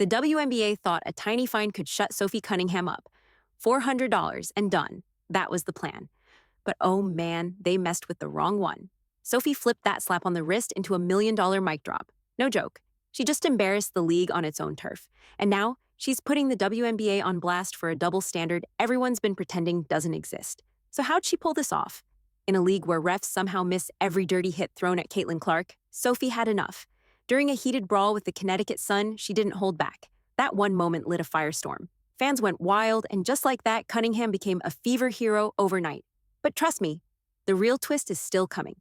The WNBA thought a tiny fine could shut Sophie Cunningham up. $400 and done. That was the plan. But oh man, they messed with the wrong one. Sophie flipped that slap on the wrist into $1 million mic drop. No joke. She just embarrassed the league on its own turf. And now, she's putting the WNBA on blast for a double standard everyone's been pretending doesn't exist. So how'd she pull this off? In a league where refs somehow miss every dirty hit thrown at Caitlin Clark, Sophie had enough. During a heated brawl with the Connecticut Sun, she didn't hold back. That one moment lit a firestorm. Fans went wild, and just like that, Cunningham became a fever hero overnight. But trust me, the real twist is still coming.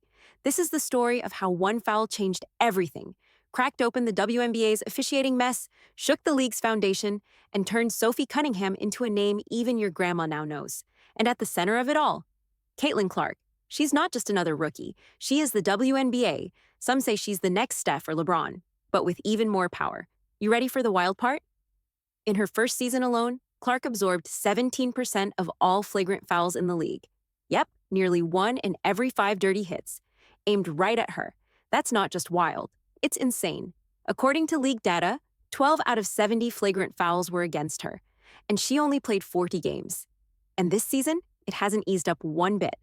This is the story of how one foul changed everything, cracked open the WNBA's officiating mess, shook the league's foundation, and turned Sophie Cunningham into a name even your grandma now knows. And at the center of it all, Caitlin Clark. She's not just another rookie. She is the WNBA. Some say she's the next Steph or LeBron, but with even more power. You ready for the wild part? In her first season alone, Clark absorbed 17% of all flagrant fouls in the league. Yep, nearly 1 in every 5 dirty hits, aimed right at her. That's not just wild, it's insane. According to league data, 12 out of 70 flagrant fouls were against her, and she only played 40 games. And this season, it hasn't eased up one bit.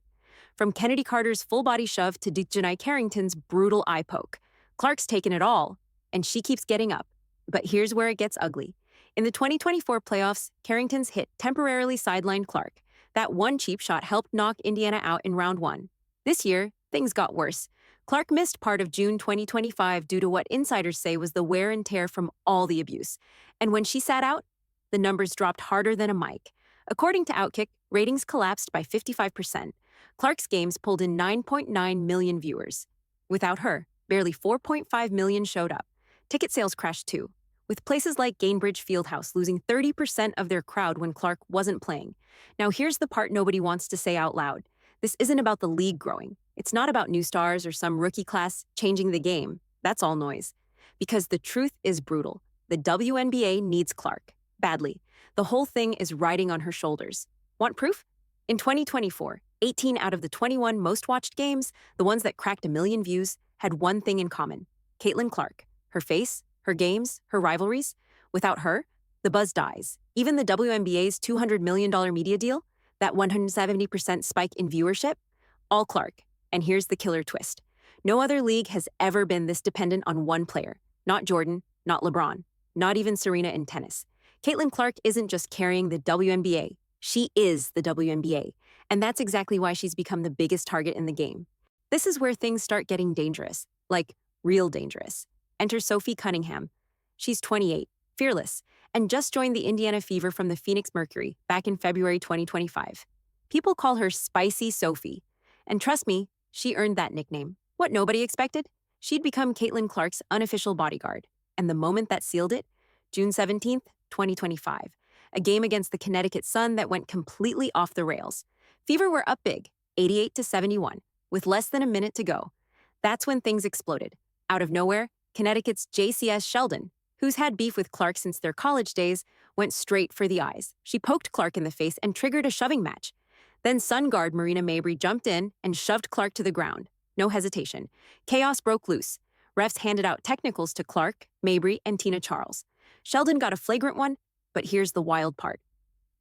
From Kennedy Carter's full-body shove to Dejanai Carrington's brutal eye poke, Clark's taken it all, and she keeps getting up. But here's where it gets ugly. In the 2024 playoffs, Carrington's hit temporarily sidelined Clark. That one cheap shot helped knock Indiana out in round 1. This year, things got worse. Clark missed part of June 2025 due to what insiders say was the wear and tear from all the abuse. And when she sat out, the numbers dropped harder than a mic. According to Outkick, ratings collapsed by 55%. Clark's games pulled in 9.9 million viewers. Without her, barely 4.5 million showed up. Ticket sales crashed too, with places like Gainbridge Fieldhouse losing 30% of their crowd when Clark wasn't playing. Now here's the part nobody wants to say out loud. This isn't about the league growing. It's not about new stars or some rookie class changing the game. That's all noise. Because the truth is brutal. The WNBA needs Clark. Badly. The whole thing is riding on her shoulders. Want proof? In 2024, 18 out of the 21 most-watched games, the ones that cracked 1 million views, had one thing in common. Caitlin Clark. Her face, her games, her rivalries. Without her, the buzz dies. Even the WNBA's $200 million media deal, that 170% spike in viewership, all Clark. And here's the killer twist. No other league has ever been this dependent on one player. Not Jordan, not LeBron, not even Serena in tennis. Caitlin Clark isn't just carrying the WNBA. She is the WNBA. And that's exactly why she's become the biggest target in the game. This is where things start getting dangerous. Like, real dangerous. Enter Sophie Cunningham. She's 28, fearless, and just joined the Indiana Fever from the Phoenix Mercury back in February 2025. People call her Spicy Sophie. And trust me, she earned that nickname. What nobody expected? She'd become Caitlin Clark's unofficial bodyguard. And the moment that sealed it, June 17th, 2025, a game against the Connecticut Sun that went completely off the rails. Fever were up big, 88-71, with less than a minute to go. That's when things exploded. Out of nowhere, Connecticut's JCS Sheldon, who's had beef with Clark since their college days, went straight for the eyes. She poked Clark in the face and triggered a shoving match. Then Sun guard Marina Mabrey jumped in and shoved Clark to the ground. No hesitation. Chaos broke loose. Refs handed out technicals to Clark, Mabrey, and Tina Charles. Sheldon got a flagrant one, but here's the wild part.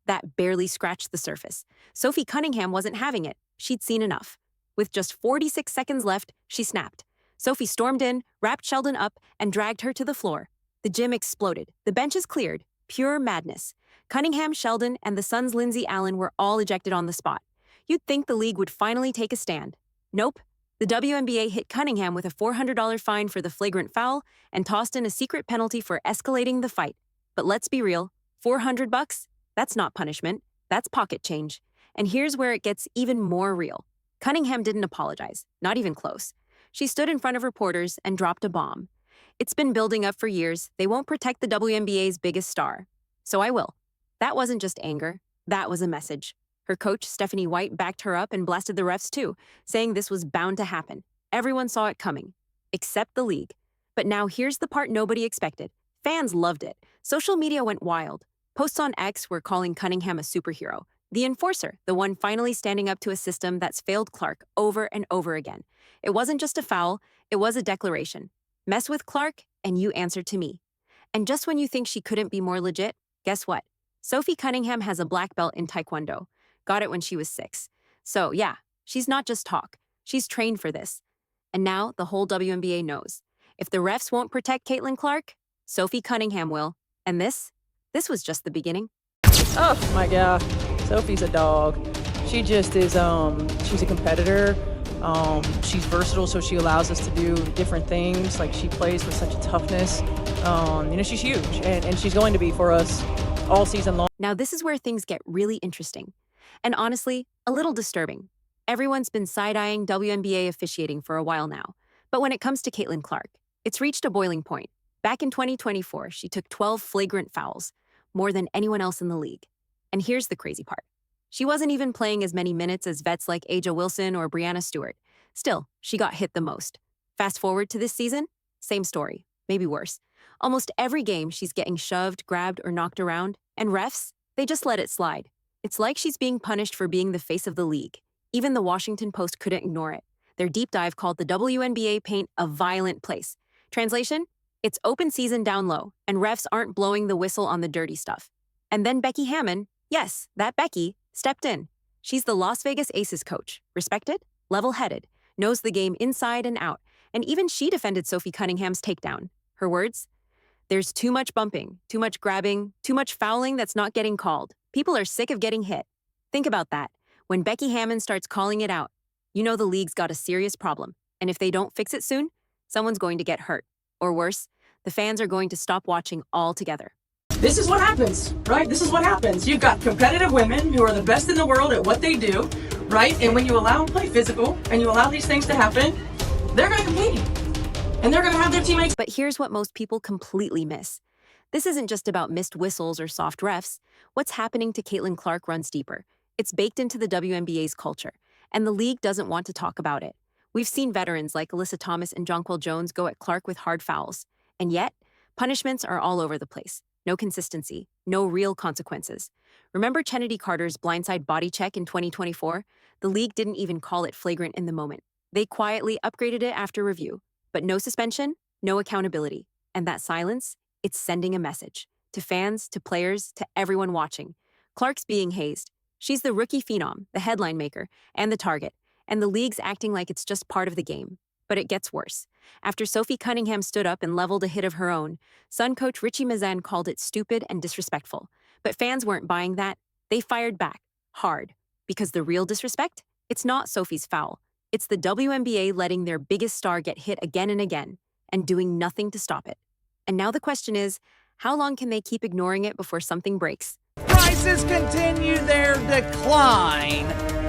That barely scratched the surface. Sophie Cunningham wasn't having it. She'd seen enough. With just 46 seconds left, she snapped. Sophie stormed in, wrapped Sheldon up, and dragged her to the floor. The gym exploded. The benches cleared. Pure madness. Cunningham, Sheldon, and the Suns' Lindsay Allen were all ejected on the spot. You'd think the league would finally take a stand. Nope. The WNBA hit Cunningham with a $400 fine for the flagrant foul and tossed in a secret penalty for escalating the fight. But let's be real, $400? That's not punishment. That's pocket change. And here's where it gets even more real. Cunningham didn't apologize, not even close. She stood in front of reporters and dropped a bomb. It's been building up for years. They won't protect the WNBA's biggest star. So I will. That wasn't just anger. That was a message. Her coach, Stephanie White, backed her up and blasted the refs too, saying this was bound to happen. Everyone saw it coming, except the league. But now here's the part nobody expected. Fans loved it. Social media went wild. Posts on X were calling Cunningham a superhero. The enforcer, the one finally standing up to a system that's failed Clark over and over again. It wasn't just a foul, it was a declaration. Mess with Clark, and you answer to me. And just when you think she couldn't be more legit, guess what? Sophie Cunningham has a black belt in Taekwondo. Got it when she was 6. So, yeah, she's not just talk. She's trained for this. And now the whole WNBA knows. If the refs won't protect Caitlin Clark, Sophie Cunningham will. And this was just the beginning. Oh my God, Sophie's a dog. She just is, she's a competitor. She's versatile, so she allows us to do different things. Like, she plays with such a toughness. She's huge, and she's going to be for us all season long. Now, this is where things get really interesting. And honestly, a little disturbing. Everyone's been side-eyeing WNBA officiating for a while now. But when it comes to Caitlin Clark, it's reached a boiling point. Back in 2024, she took 12 flagrant fouls, more than anyone else in the league. And here's the crazy part. She wasn't even playing as many minutes as vets like Aja Wilson or Brianna Stewart. Still, she got hit the most. Fast forward to this season, same story, maybe worse. Almost every game, she's getting shoved, grabbed, or knocked around. And refs, they just let it slide. It's like she's being punished for being the face of the league. Even the Washington Post couldn't ignore it. Their deep dive called the WNBA paint a violent place. Translation? It's open season down low, and refs aren't blowing the whistle on the dirty stuff. And then Becky Hammon, yes, that Becky, stepped in. She's the Las Vegas Aces coach, respected, level-headed, knows the game inside and out, and even she defended Sophie Cunningham's takedown. Her words? There's too much bumping, too much grabbing, too much fouling that's not getting called. People are sick of getting hit. Think about that. When Becky Hammon starts calling it out, you know the league's got a serious problem, and if they don't fix it soon, someone's going to get hurt. Or worse, the fans are going to stop watching altogether. This is what happens, right? This is what happens. You've got competitive women who are the best in the world at what they do, right? And when you allow them to play physical and you allow these things to happen, they're going to compete. And they're going to have their teammates. But here's what most people completely miss. This isn't just about missed whistles or soft refs. What's happening to Caitlin Clark runs deeper. It's baked into the WNBA's culture, and the league doesn't want to talk about it. We've seen veterans like Alyssa Thomas and Jonquel Jones go at Clark with hard fouls. And yet, punishments are all over the place. No consistency, no real consequences. Remember Chennedy Carter's blindside body check in 2024? The league didn't even call it flagrant in the moment. They quietly upgraded it after review. But no suspension, no accountability. And that silence, it's sending a message. To fans, to players, to everyone watching. Clark's being hazed. She's the rookie phenom, the headline maker, and the target. And the league's acting like it's just part of the game. But it gets worse. After Sophie Cunningham stood up and leveled a hit of her own, Sun coach Richie Mazan called it stupid and disrespectful. But fans weren't buying that. They fired back, hard. Because the real disrespect? It's not Sophie's foul. It's the WNBA letting their biggest star get hit again and again, and doing nothing to stop it. And now the question is, how long can they keep ignoring it before something breaks? Prices continue their decline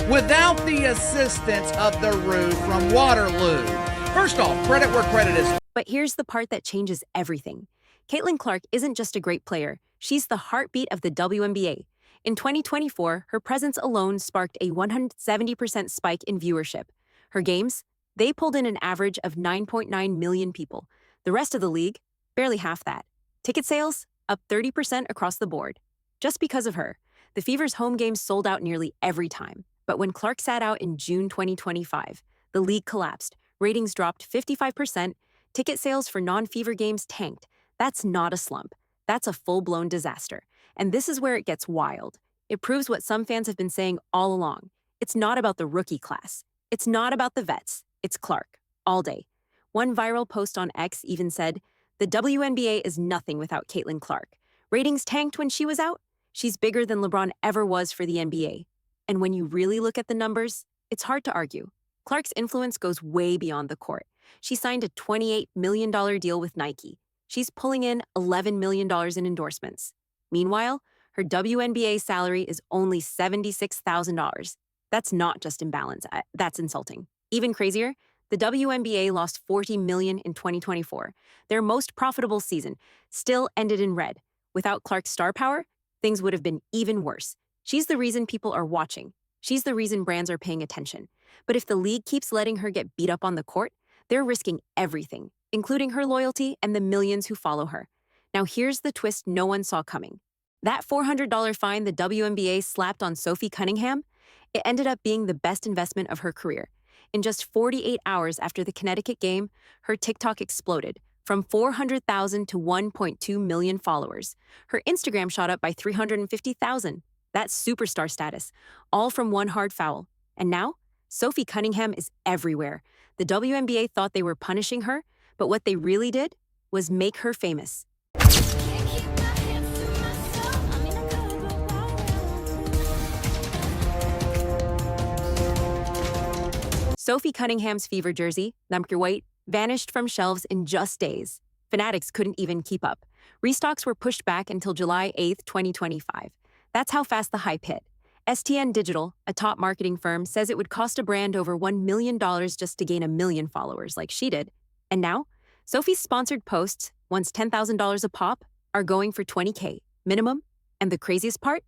without the assistance of the Roo from Waterloo. First off, credit where credit is. But here's the part that changes everything. Caitlin Clark isn't just a great player. She's the heartbeat of the WNBA. In 2024, her presence alone sparked a 170% spike in viewership. Her games? They pulled in an average of 9.9 million people. The rest of the league? Barely half that. Ticket sales? Up 30% across the board. Just because of her, the Fever's home games sold out nearly every time. But when Clark sat out in June 2025, the league collapsed. Ratings dropped 55%. Ticket sales for non-Fever games tanked. That's not a slump. That's a full-blown disaster. And this is where it gets wild. It proves what some fans have been saying all along. It's not about the rookie class. It's not about the vets. It's Clark. All day. One viral post on X even said, "The WNBA is nothing without Caitlin Clark. Ratings tanked when she was out. She's bigger than LeBron ever was for the NBA." And when you really look at the numbers, it's hard to argue. Clark's influence goes way beyond the court. She signed a $28 million deal with Nike. She's pulling in $11 million in endorsements. Meanwhile, her WNBA salary is only $76,000. That's not just imbalance, that's insulting. Even crazier, the WNBA lost $40 million in 2024. Their most profitable season still ended in red. Without Clark's star power, things would have been even worse. She's the reason people are watching. She's the reason brands are paying attention. But if the league keeps letting her get beat up on the court, they're risking everything, including her loyalty and the millions who follow her. Now here's the twist no one saw coming. That $400 fine the WNBA slapped on Sophie Cunningham, it ended up being the best investment of her career. In just 48 hours after the Connecticut game, her TikTok exploded, From 400,000 to 1.2 million followers. Her Instagram shot up by 350,000. That's superstar status, all from one hard foul. And now, Sophie Cunningham is everywhere. The WNBA thought they were punishing her, but what they really did was make her famous. Sophie Cunningham's fever jersey, number white, vanished from shelves in just days. Fanatics couldn't even keep up. Restocks were pushed back until July 8, 2025. That's how fast the hype hit. STN Digital, a top marketing firm, says it would cost a brand over $1 million just to gain 1 million followers like she did. And now, Sophie's sponsored posts, once $10,000 a pop, are going for $20K minimum. And the craziest part?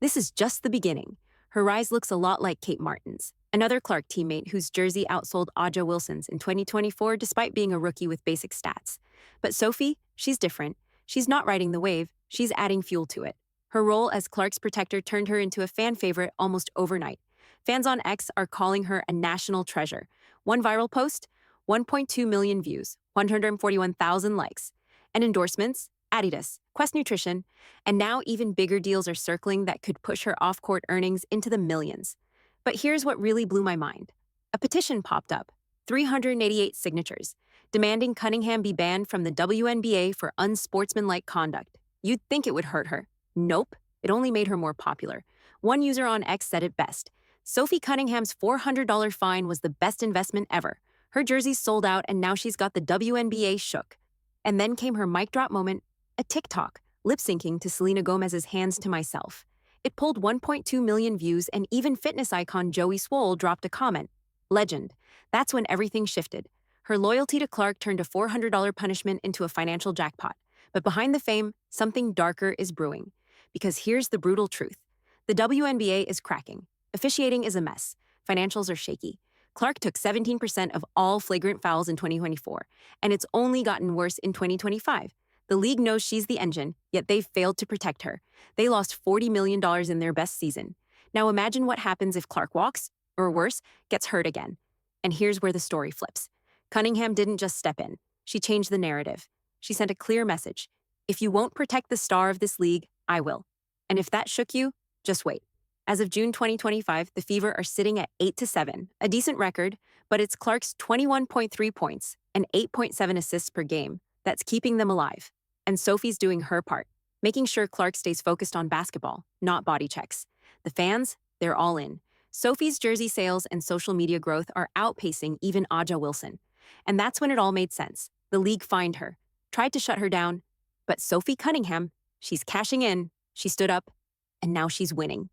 This is just the beginning. Her rise looks a lot like Kate Martin's, another Clark teammate whose jersey outsold Aja Wilson's in 2024 despite being a rookie with basic stats. But Sophie, she's different. She's not riding the wave, she's adding fuel to it. Her role as Clark's protector turned her into a fan favorite almost overnight. Fans on X are calling her a national treasure. One viral post, 1.2 million views, 141,000 likes. And endorsements, Adidas, Quest Nutrition, and now even bigger deals are circling that could push her off-court earnings into the millions. But here's what really blew my mind. A petition popped up, 388 signatures, demanding Cunningham be banned from the WNBA for unsportsmanlike conduct. You'd think it would hurt her. Nope, it only made her more popular. One user on X said it best. Sophie Cunningham's $400 fine was the best investment ever. Her jersey's sold out and now she's got the WNBA shook. And then came her mic drop moment, a TikTok, lip-syncing to Selena Gomez's Hands to Myself. It pulled 1.2 million views and even fitness icon Joey Swole dropped a comment. Legend. That's when everything shifted. Her loyalty to Clark turned a $400 punishment into a financial jackpot. But behind the fame, something darker is brewing. Because here's the brutal truth. The WNBA is cracking. Officiating is a mess. Financials are shaky. Clark took 17% of all flagrant fouls in 2024, and it's only gotten worse in 2025. The league knows she's the engine, yet they've failed to protect her. They lost $40 million in their best season. Now imagine what happens if Clark walks, or worse, gets hurt again. And here's where the story flips. Cunningham didn't just step in. She changed the narrative. She sent a clear message. If you won't protect the star of this league, I will. And if that shook you, just wait. As of June 2025, the Fever are sitting at 8-7, a decent record, but it's Clark's 21.3 points and 8.7 assists per game that's keeping them alive. And Sophie's doing her part, making sure Clark stays focused on basketball, not body checks. The fans, they're all in. Sophie's jersey sales and social media growth are outpacing even Aja Wilson. And that's when it all made sense. The league fined her, tried to shut her down, but Sophie Cunningham, she's cashing in, she stood up, and now she's winning.